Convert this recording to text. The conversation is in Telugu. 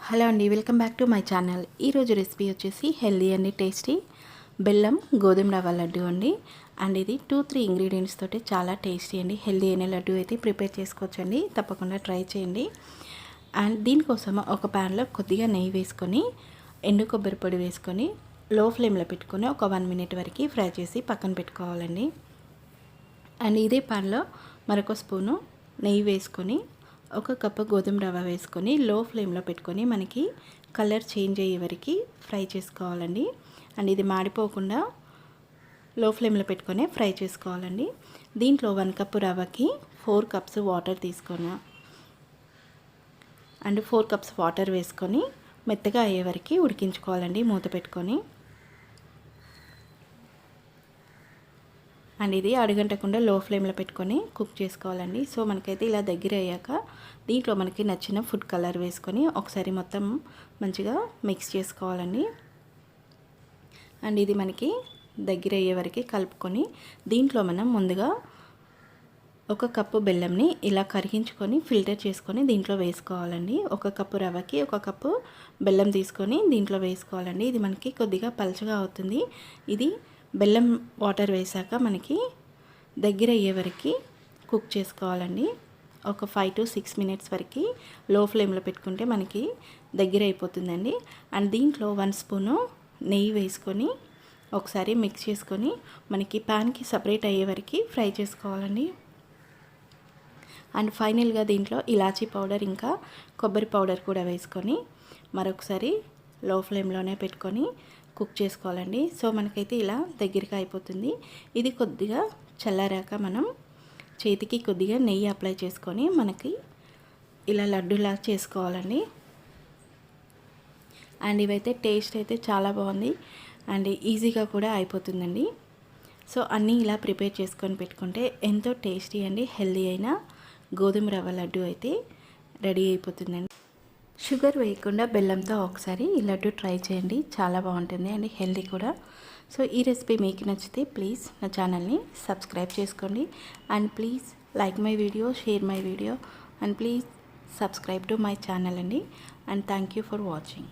హలో అండి, welcome back to my channel. ఈరోజు రెసిపీ వచ్చేసి హెల్దీ అండి, టేస్టీ బెల్లం గోధుమ రవ్వ లడ్డు అండి. అండ్ ఇది 2-3 ఇంగ్రీడియంట్స్ తోటి చాలా టేస్టీ అండి, హెల్దీ అయిన లడ్డు అయితే ప్రిపేర్ చేసుకోవచ్చండి. తప్పకుండా ట్రై చేయండి. అండ్ దీనికోసం ఒక ప్యాన్లో కొద్దిగా నెయ్యి వేసుకొని ఎండు కొబ్బరి పొడి వేసుకొని లో ఫ్లేమ్లో పెట్టుకొని ఒక 1 మినిట్ వరకు ఫ్రై చేసి పక్కన పెట్టుకోవాలండి. అండ్ ఇదే ప్యాన్లో మరొక స్పూను నెయ్యి వేసుకొని ఒక కప్పు గోధుమ రవ్వ వేసుకొని లో ఫ్లేమ్లో పెట్టుకొని మనకి కలర్ చేంజ్ అయ్యే వరకు ఫ్రై చేసుకోవాలండి. అండ్ ఇది మాడిపోకుండా లో ఫ్లేమ్లో పెట్టుకొని ఫ్రై చేసుకోవాలండి. దీంట్లో 1 కప్పు రవ్వకి 4 కప్స్ వాటర్ తీసుకున్నా అండ్ 4 కప్స్ వాటర్ వేసుకొని మెత్తగా అయ్యే వరకు ఉడికించుకోవాలండి మూత పెట్టుకొని. అండ్ ఇది అడుగంటకుండా లో ఫ్లేమ్లో పెట్టుకొని కుక్ చేసుకోవాలండి. సో మనకైతే ఇలా దగ్గర అయ్యాక దీంట్లో మనకి నచ్చిన ఫుడ్ కలర్ వేసుకొని ఒకసారి మొత్తం మంచిగా మిక్స్ చేసుకోవాలండి. అండ్ ఇది మనకి దగ్గర అయ్యే వరకు కలుపుకొని దీంట్లో మనం ముందుగా 1 కప్పు బెల్లంని ఇలా కరిగించుకొని ఫిల్టర్ చేసుకొని దీంట్లో వేసుకోవాలండి. 1 కప్పు రవ్వకి 1 కప్పు బెల్లం తీసుకొని దీంట్లో వేసుకోవాలండి. ఇది మనకి కొద్దిగా పలుచగా అవుతుంది. ఇది బెల్లం వాటర్ వేసాక మనకి దగ్గర అయ్యే వరకు కుక్ చేసుకోవాలండి. ఒక 5 to 6 మినిట్స్ వరకు లో ఫ్లేమ్లో పెట్టుకుంటే మనకి దగ్గర అయిపోతుందండి. అండ్ దీంట్లో 1 స్పూను నెయ్యి వేసుకొని ఒకసారి మిక్స్ చేసుకొని మనకి ప్యాన్కి సపరేట్ అయ్యే వరకు ఫ్రై చేసుకోవాలండి. అండ్ ఫైనల్గా దీంట్లో ఇలాచీ పౌడర్ ఇంకా కొబ్బరి పౌడర్ కూడా వేసుకొని మరొకసారి లో ఫ్లేమ్లోనే పెట్టుకొని కుక్ చేసుకోవాలండి. సో మనకైతే ఇలా దగ్గరగా అయిపోతుంది. ఇది కొద్దిగా చల్లారాక మనం చేతికి కొద్దిగా నెయ్యి అప్లై చేసుకొని మనకి ఇలా లడ్డూలా చేసుకోవాలండి. అండ్ ఇవైతే టేస్ట్ అయితే చాలా బాగుంది అండ్ ఈజీగా కూడా అయిపోతుందండి. సో అన్నీ ఇలా ప్రిపేర్ చేసుకొని పెట్టుకుంటే ఎంతో టేస్టీ అండి హెల్దీ అయిన గోధుమ రవ్వ లడ్డు అయితే రెడీ అయిపోతుందండి. షుగర్ వేయకుండా బెల్లంతో ఒకసారి ఈ లడ్డు ట్రై చేయండి, చాలా బాగుంటుంది అండ్ హెల్దీ కూడా. సో ఈ రెసిపీ మీకు నచ్చితే ప్లీజ్ నా ఛానల్ని సబ్స్క్రైబ్ చేసుకోండి and please like my video, share my video and please subscribe to my channel అండి. And thank you for watching.